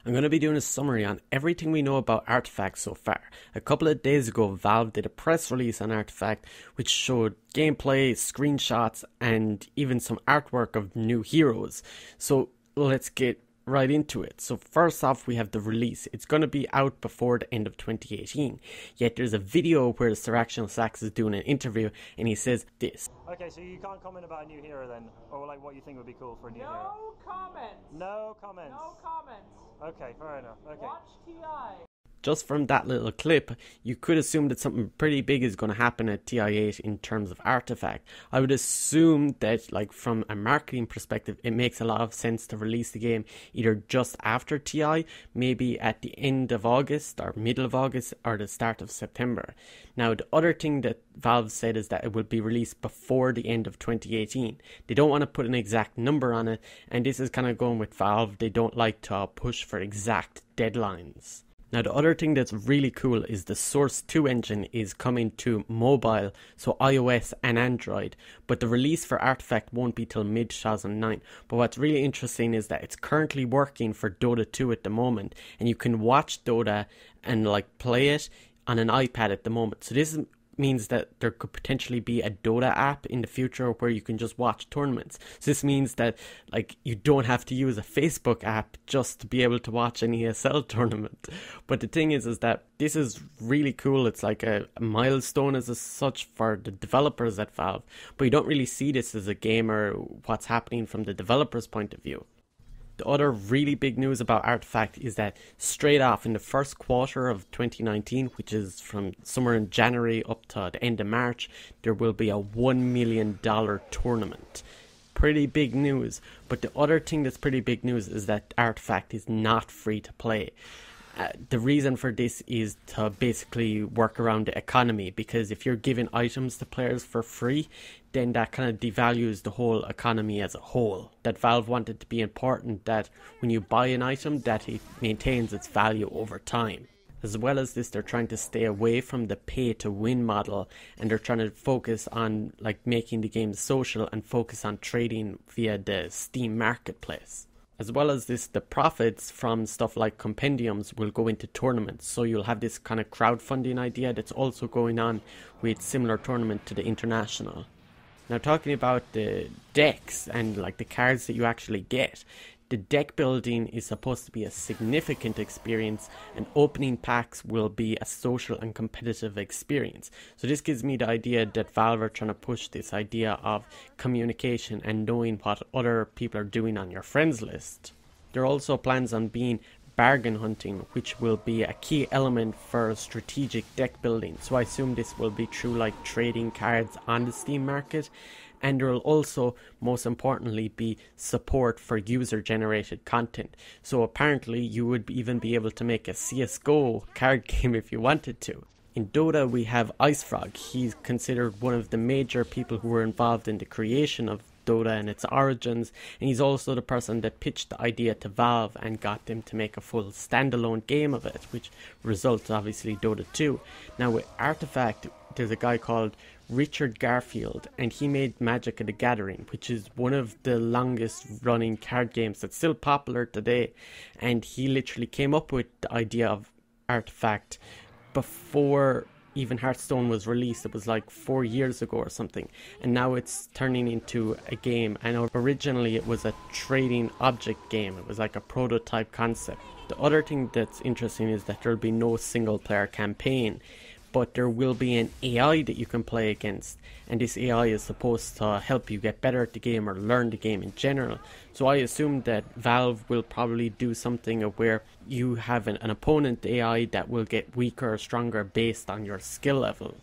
I'm going to be doing a summary on everything we know about Artifact so far. A couple of days ago, Valve did a press release on Artifact which showed gameplay, screenshots, and even some artwork of new heroes. So let's get right into it. So first off, we have the release. It's going to be out before the end of 2018. Yet there's a video where Siractional Sax is doing an interview and he says this. Okay, so you can't comment about a new hero then? Or like what you think would be cool for a new hero? No comments. No comments. No comments. Okay, fair enough. Okay. Watch TI. Just from that little clip, you could assume that something pretty big is going to happen at TI8 in terms of Artifact. I would assume that, like, from a marketing perspective, it makes a lot of sense to release the game either just after TI, maybe at the end of August or middle of August or the start of September. Now, the other thing that Valve said is that it will be released before the end of 2018. They don't want to put an exact number on it, and this is kind of going with Valve. They don't like to push for exact deadlines. Now, the other thing that's really cool is the Source 2 engine is coming to mobile, so iOS and Android, but the release for Artifact won't be till mid-2009. But what's really interesting is that it's currently working for Dota 2 at the moment, and you can watch Dota and play it on an iPad at the moment. So this means that there could potentially be a Dota app in the future where you can just watch tournaments. So this means that you don't have to use a Facebook app just to be able to watch an ESL tournament. But the thing is that this is really cool. It's like a milestone as such for the developers at Valve. But you don't really see this as a gamer, what's happening from the developer's point of view. The other really big news about Artifact is that straight off in the first quarter of 2019, which is from somewhere in January up to the end of March, there will be a $1 million tournament. Pretty big news. But the other thing that's pretty big news is that Artifact is not free to play. The reason for this is to basically work around the economy, because if you're giving items to players for free, then that kind of devalues the whole economy as a whole. That Valve wanted to be important that when you buy an item that it maintains its value over time. As well as this, they're trying to stay away from the pay to win model, and they're trying to focus on making the game social and focus on trading via the Steam marketplace. As well as this, the profits from stuff like compendiums will go into tournaments. So you'll have this kind of crowdfunding idea that's also going on with similar tournament to the International. Now, talking about the decks and the cards that you actually get, the deck building is supposed to be a significant experience, and opening packs will be a social and competitive experience. So this gives me the idea that Valve are trying to push this idea of communication and knowing what other people are doing on your friends list. There are also plans on being bargain hunting, which will be a key element for strategic deck building. So I assume this will be through trading cards on the Steam market. And there will also, most importantly, be support for user-generated content. So apparently you would even be able to make a CSGO card game if you wanted to. In Dota, we have IceFrog. He's considered one of the major people who were involved in the creation of Dota and its origins, and he's also the person that pitched the idea to Valve and got them to make a full standalone game of it, which results obviously Dota 2. Now with Artifact, there's a guy called Richard Garfield, and he made Magic the Gathering, which is one of the longest running card games that's still popular today, and he literally came up with the idea of Artifact before even Hearthstone was released. It was 4 years ago or something, and now it's turning into a game. And originally it was a trading object game. It was like a prototype concept. The other thing that's interesting is that there'll be no single player campaign, but there will be an AI that you can play against, and this AI is supposed to help you get better at the game or learn the game in general. So I assume that Valve will probably do something where you have an opponent AI that will get weaker or stronger based on your skill level.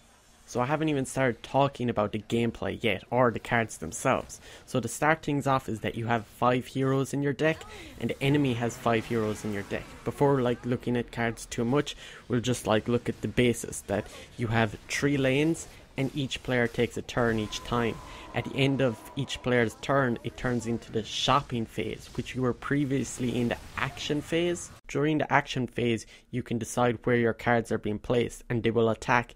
So I haven't even started talking about the gameplay yet, or the cards themselves. So to start things off is that you have 5 heroes in your deck, and the enemy has 5 heroes in your deck. Before looking at cards too much, we'll just look at the basis that you have 3 lanes, and each player takes a turn each time. At the end of each player's turn, it turns into the shopping phase, which you were previously in the action phase. During the action phase, you can decide where your cards are being placed, and they will attack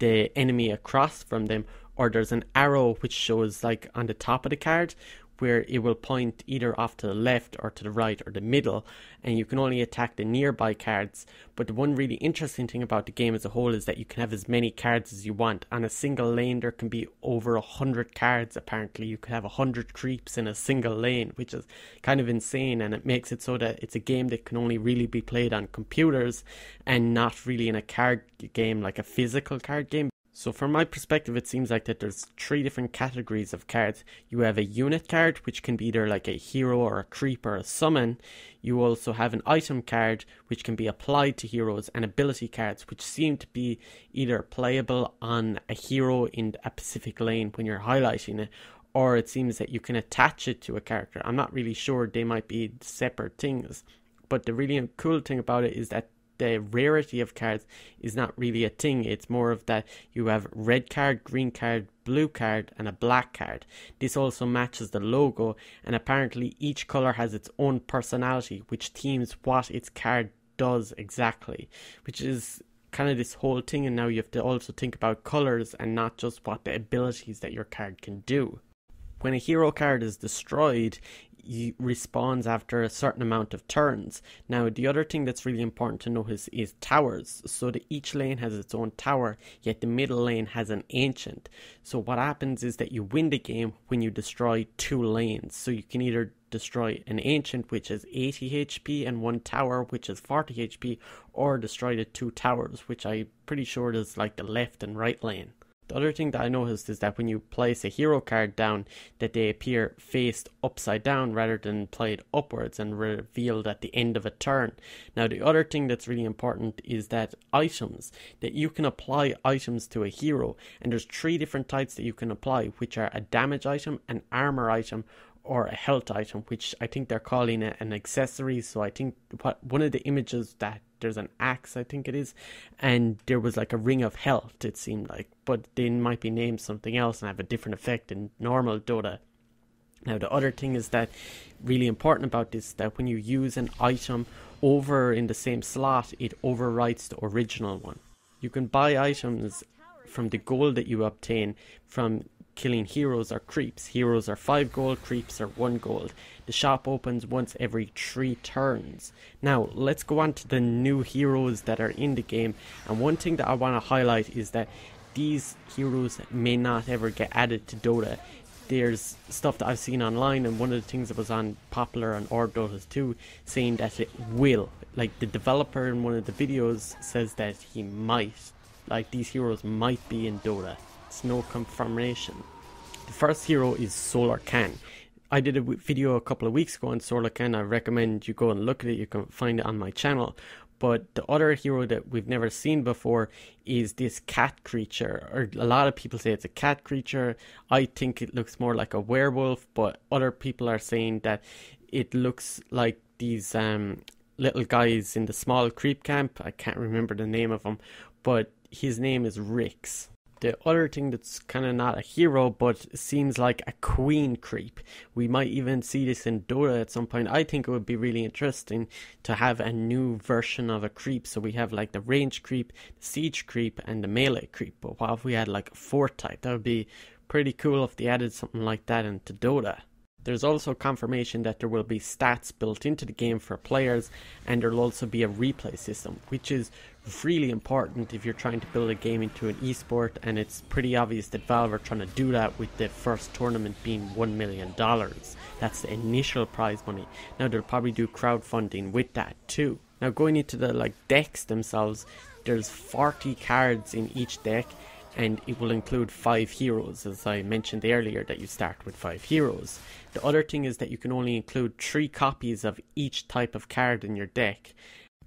the enemy across from them, or there's an arrow which shows on the top of the card where it will point either off to the left or to the right or the middle, and you can only attack the nearby cards. But the one really interesting thing about the game as a whole is that you can have as many cards as you want. On a single lane there can be over 100 cards. Apparently you could have 100 creeps in a single lane, which is kind of insane, and it makes it so that it's a game that can only really be played on computers and not really in a card game, like a physical card game. So from my perspective, it seems like that there's 3 different categories of cards. You have a unit card, which can be either like a hero or a creep or a summon. You also have an item card, which can be applied to heroes, and ability cards, which seem to be either playable on a hero in a specific lane when you're highlighting it, or it seems that you can attach it to a character. I'm not really sure, they might be separate things. But the really cool thing about it is that the rarity of cards is not really a thing. It's more of that you have red card, green card, blue card and a black card. This also matches the logo, and apparently each color has its own personality, which themes what its card does exactly, which is kind of this whole thing. And now you have to also think about colors and not just what the abilities that your card can do. When a hero card is destroyed, it respawns after a certain amount of turns. Now, the other thing that's really important to know is towers. So that each lane has its own tower, yet the middle lane has an ancient. So what happens is that you win the game when you destroy 2 lanes. So you can either destroy an ancient, which is 80 HP, and 1 tower, which is 40 HP, or destroy the 2 towers, which I'm pretty sure is like the left and right lane. The other thing that I noticed is that when you place a hero card down, that they appear faced upside down rather than played upwards and revealed at the end of a turn. Now, the other thing that's really important is that items, that you can apply items to a hero, and there's 3 different types that you can apply, which are a damage item, an armor item, or a health item, which I think they're calling it an accessory. So I think one of the images that there's an axe, I think it is, and there was like a ring of health, it seemed like, but they might be named something else and have a different effect in normal Dota. Now, the other thing is that really important about this, that when you use an item over in the same slot, it overwrites the original one. You can buy items from the gold that you obtain from killing heroes or creeps. Heroes are 5 gold, creeps are 1 gold. The shop opens once every 3 turns. Now, let's go on to the new heroes that are in the game. And one thing that I want to highlight is that these heroes may not ever get added to Dota. There's stuff that I've seen online, and one of the things that was on popular on Orb Dota 2 saying that it will. Like, the developer in one of the videos says that he might. Like, these heroes might be in Dota. It's no confirmation. The first hero is Solar Can. I did a video a couple of weeks ago on Solar Can. I recommend you go and look at it. You can find it on my channel. But the other hero that we've never seen before is this cat creature. Or a lot of people say it's a cat creature. I think it looks more like a werewolf, but other people are saying that it looks like these little guys in the small creep camp. I can't remember the name of them, but his name is Rix. The other thing that's kind of not a hero, but seems like a queen creep. We might even see this in Dota at some point. I think it would be really interesting to have a new version of a creep. So we have like the range creep, the siege creep, and the melee creep. But what if we had like a 4th type? That would be pretty cool if they added something like that into Dota. There's also confirmation that there will be stats built into the game for players, and there'll also be a replay system, which is really important if you're trying to build a game into an esport, and it's pretty obvious that Valve are trying to do that with the first tournament being $1 million. That's the initial prize money. Now they'll probably do crowdfunding with that too. Now going into the decks themselves, there's 40 cards in each deck, and it will include 5 heroes, as I mentioned earlier, that you start with 5 heroes. The other thing is that you can only include 3 copies of each type of card in your deck.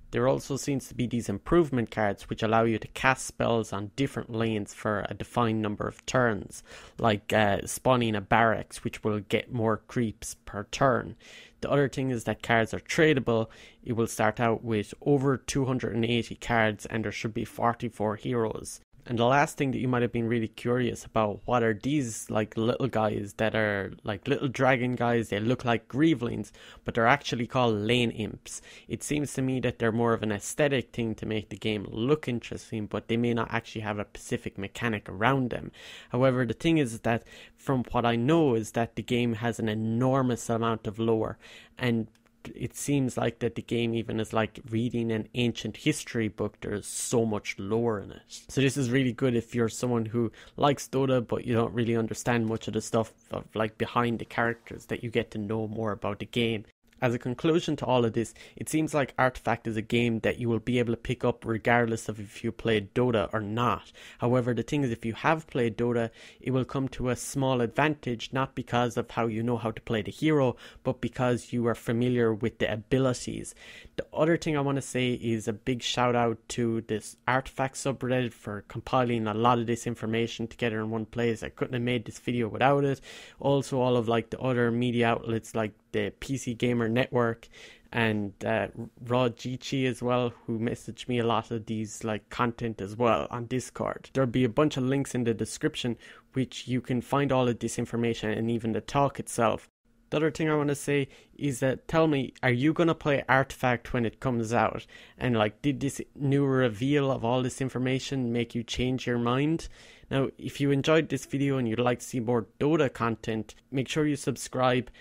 There also seems to be these improvement cards which allow you to cast spells on different lanes for a defined number of turns, like spawning a barracks, which will get more creeps per turn. The other thing is that cards are tradable. It will start out with over 280 cards, and there should be 44 heroes. And the last thing that you might have been really curious about, what are these like little guys that are like little dragon guys? They look like Grevelings, but they're actually called lane imps. It seems to me that they're more of an aesthetic thing to make the game look interesting, but they may not actually have a specific mechanic around them. However, the thing is that from what I know is that the game has an enormous amount of lore, and it seems like that the game even is like reading an ancient history book. There's so much lore in it. So this is really good if you're someone who likes Dota but you don't really understand much of the stuff of like behind the characters, that you get to know more about the game. As a conclusion to all of this, it seems like Artifact is a game that you will be able to pick up regardless of if you played Dota or not. However, the thing is, if you have played Dota, it will come to a small advantage, not because of how you know how to play the hero, but because you are familiar with the abilities. The other thing I want to say is a big shout out to this Artifact subreddit for compiling a lot of this information together in one place. I couldn't have made this video without it. Also, all of like the other media outlets like the PC Gamer Network and Rod Gichi as well, who messaged me a lot of these like content as well on Discord. There'll be a bunch of links in the description which you can find all of this information and even the talk itself. The other thing I want to say is that tell me, are you going to play Artifact when it comes out? And like, did this new reveal of all this information make you change your mind? Now, if you enjoyed this video and you'd like to see more Dota content, make sure you subscribe